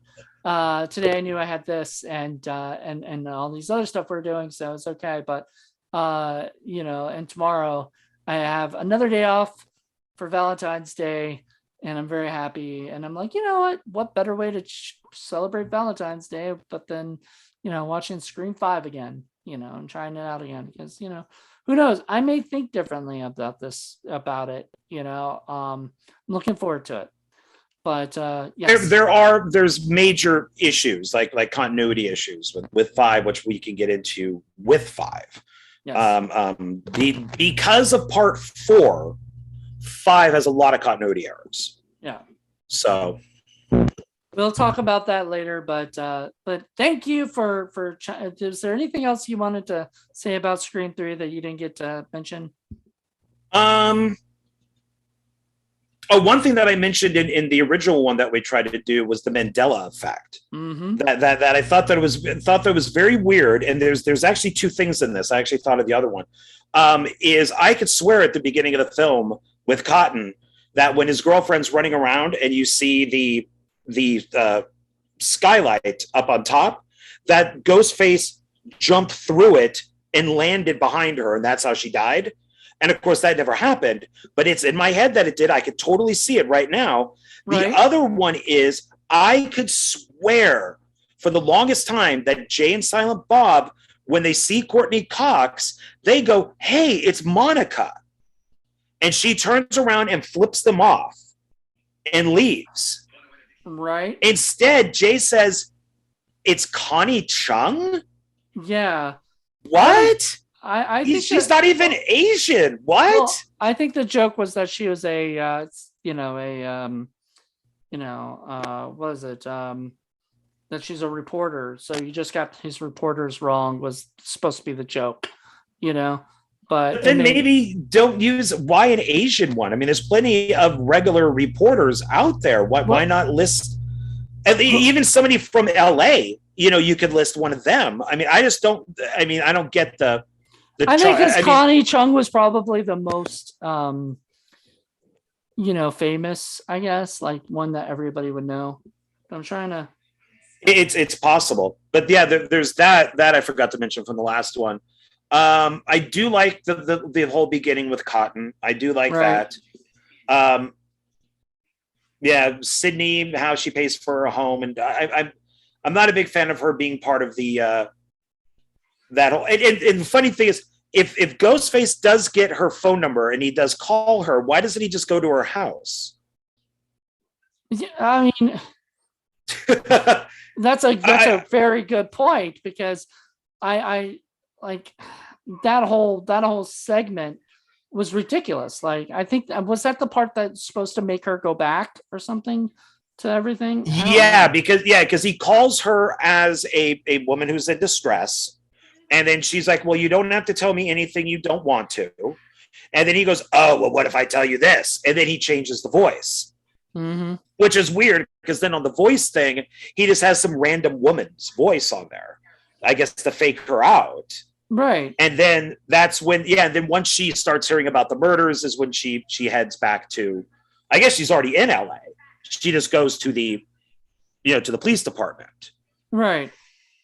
I knew I had this and all these other stuff we're doing, so it's okay. But and tomorrow I have another day off for Valentine's Day, and I'm very happy. And I'm like, what better way to celebrate Valentine's Day but then watching Scream 5 again, and trying it out again, because who knows, I may think differently about it. I'm looking forward to it. But yes. There's major issues like continuity issues with 5, which we can get into with 5. Yes. Because of part 4, 5 has a lot of continuity errors. Yeah. So we'll talk about that later. But thank you for. Is there anything else you wanted to say about Scream 3 that you didn't get to mention? Oh, one thing that I mentioned in the original one that we tried to do was the Mandela effect. Mm-hmm. That I thought that was very weird. And there's actually 2 things in this. I actually thought of the other one. Is I could swear at the beginning of the film with Cotton that when his girlfriend's running around and you see the skylight up on top, that Ghostface jumped through it and landed behind her, and that's how she died. And of course, that never happened, but it's in my head that it did. I could totally see it right now. Right. The other one is I could swear for the longest time that Jay and Silent Bob, when they see Courtney Cox, they go, "Hey, it's Monica." And she turns around and flips them off and leaves. Right. Instead, Jay says, "It's Connie Chung?" Yeah. What? I think she's not even Asian. What? Well, I think the joke was that she was what is it? That she's a reporter. So you just got his reporters wrong was supposed to be the joke, But then maybe don't use why an Asian one. I mean, there's plenty of regular reporters out there. Why not list even somebody from LA? You could list one of them. I mean, I don't get the. I think because Connie Chung was probably the most, famous, I guess, like one that everybody would know. I'm trying to. It's possible, but yeah, there's that I forgot to mention from the last one. I do like the whole beginning with Cotton. I do like that. Yeah, Sydney, how she pays for her home, and I'm not a big fan of her being part of the. That whole and the funny thing is, if Ghostface does get her phone number and he does call her, why doesn't he just go to her house? Yeah, I mean, that's a very good point, because I like that whole segment was ridiculous. Like, I think was that the part that's supposed to make her go back or something to everything? Yeah, because he calls her as a woman who's in distress. And then she's like, "Well, you don't have to tell me anything you don't want to." And then he goes, "Oh, well, what if I tell you this?" And then he changes the voice, which is weird, because then on the voice thing, he just has some random woman's voice on there, I guess, to fake her out. Right. And then that's when, and then once she starts hearing about the murders is when she heads back to, I guess she's already in LA. She just goes to the police department. Right.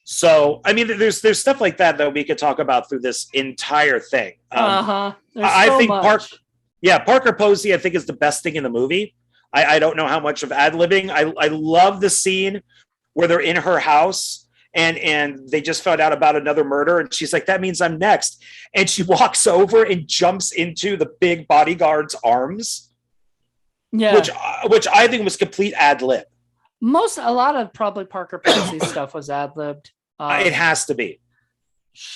So, I mean, there's stuff like that we could talk about through this entire thing. I think Parker Posey, I think, is the best thing in the movie. I don't know how much of ad-libbing. I love the scene where they're in her house and they just found out about another murder, and she's like, that means I'm next. And she walks over and jumps into the big bodyguard's arms, Yeah. which I think was complete ad lib. A lot of probably Parker Posey's stuff was ad libbed. It has to be.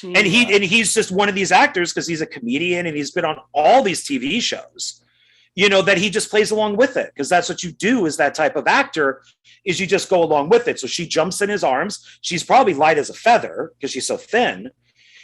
And he's just one of these actors because he's a comedian and he's been on all these TV shows, that he just plays along with it, because that's what you do as that type of actor, is you just go along with it. So she jumps in his arms. She's probably light as a feather because she's so thin.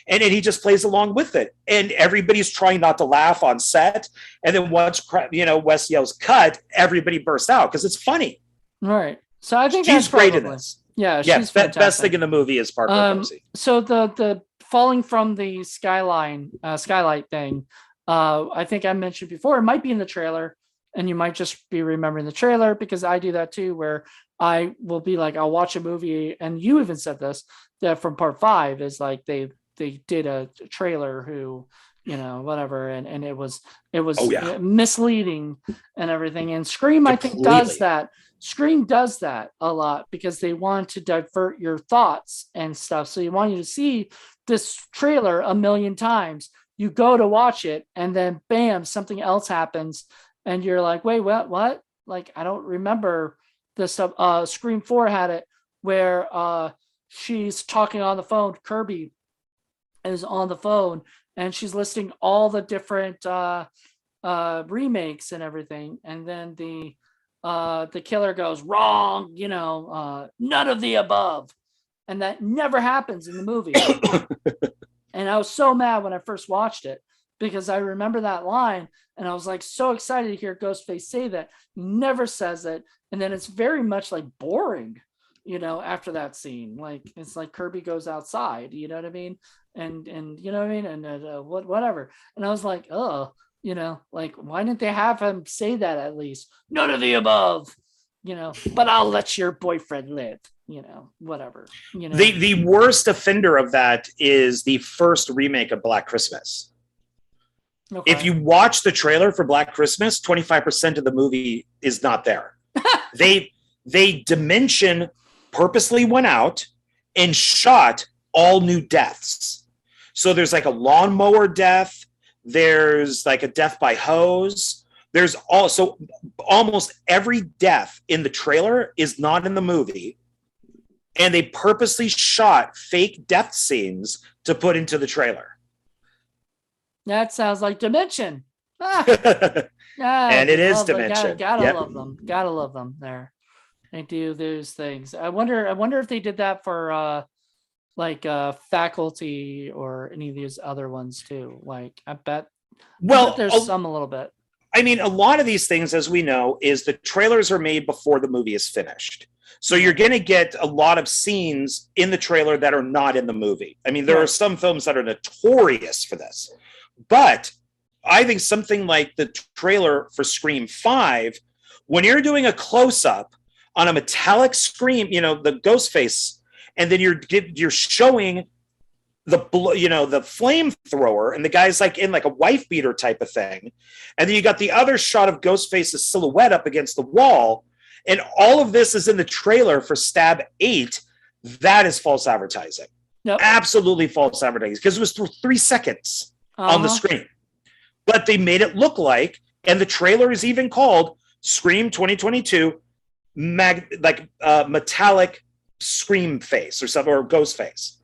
And then he just plays along with it. And everybody's trying not to laugh on set. And then once, Wes yells cut, everybody bursts out because it's funny. Right. So I think she's great in this. Yeah, she's fantastic. Best thing in the movie is Parker Posey. So the falling from the skylight thing, I think I mentioned before, it might be in the trailer, and you might just be remembering the trailer, because I do that too, where I will be like, I'll watch a movie, and you even said this, that from part 5 is like they did a trailer who, whatever, and it was misleading and everything. And Scream, completely. I think does that. Scream does that a lot because they want to divert your thoughts and stuff. So you want you to see this trailer a million times. You go to watch it, and then bam, something else happens, and you're like, wait, what? Like, I don't remember this stuff. Scream 4 had it where she's talking on the phone. Kirby is on the phone, and she's listing all the different remakes and everything, and then the killer goes, wrong, none of the above, and that never happens in the movie. And I was so mad when I first watched it, because I remember that line, and I was like so excited to hear Ghostface say that. He never says it, and then it's very much like boring, after that scene. Like, it's like Kirby goes outside, you know what I mean, and you know what I mean, and whatever. And I was like, oh, like, why didn't they have him say that at least? None of the above, but I'll let your boyfriend live, whatever. The worst offender of that is the first remake of Black Christmas. Okay. If you watch the trailer for Black Christmas, 25% of the movie is not there. They Dimension purposely went out and shot all new deaths. So there's like a lawnmower death. There's like a death by hose. There's also almost every death in the trailer is not in the movie. And they purposely shot fake death scenes to put into the trailer. That sounds like Dimension. And it is Dimension. Gotta love them. Gotta love them there. They do those things. I wonder if they did that for Faculty or any of these other ones too. Like, I bet there's some a little bit. I mean, a lot of these things, as we know, is the trailers are made before the movie is finished. So you're going to get a lot of scenes in the trailer that are not in the movie. I mean, there are some films that are notorious for this. But I think something like the trailer for Scream 5, when you're doing a close-up on a metallic Scream, the Ghostface, and then you're showing the flamethrower, and the guy's like in like a wife beater type of thing, and then you got the other shot of Ghostface's silhouette up against the wall, and all of this is in the trailer for Stab 8. That is false advertising. Yep. Absolutely false advertising, because it was 3 seconds on the screen, but they made it look like, and the trailer is even called Scream 2022 metallic Scream face or something, or Ghost face.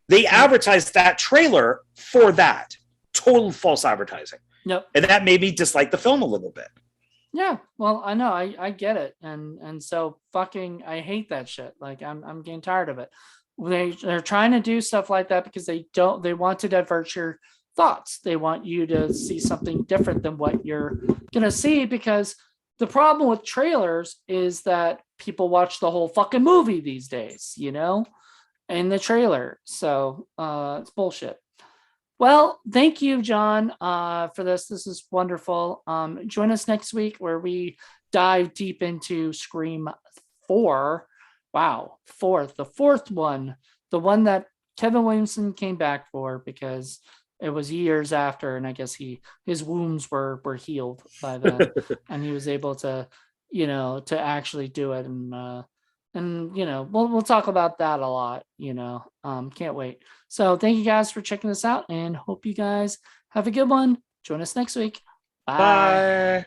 They advertised that trailer for that. Total false advertising. Yep. And that made me dislike the film a little bit. Yeah, well, I know, I get it, and so fucking I hate that shit. Like, I'm getting tired of it. They're trying to do stuff like that because they want to divert your thoughts. They want you to see something different than what you're gonna see, because the problem with trailers is that people watch the whole fucking movie these days, in the trailer. So it's bullshit. Well, thank you, John, for this. This is wonderful. Join us next week where we dive deep into Scream 4. Wow, the fourth one, the one that Kevin Williamson came back for because it was years after, and I guess his wounds were healed by then, and he was able to, to actually do it. And And we'll talk about that a lot. Can't wait. So thank you guys for checking this out, and hope you guys have a good one. Join us next week. Bye. Bye.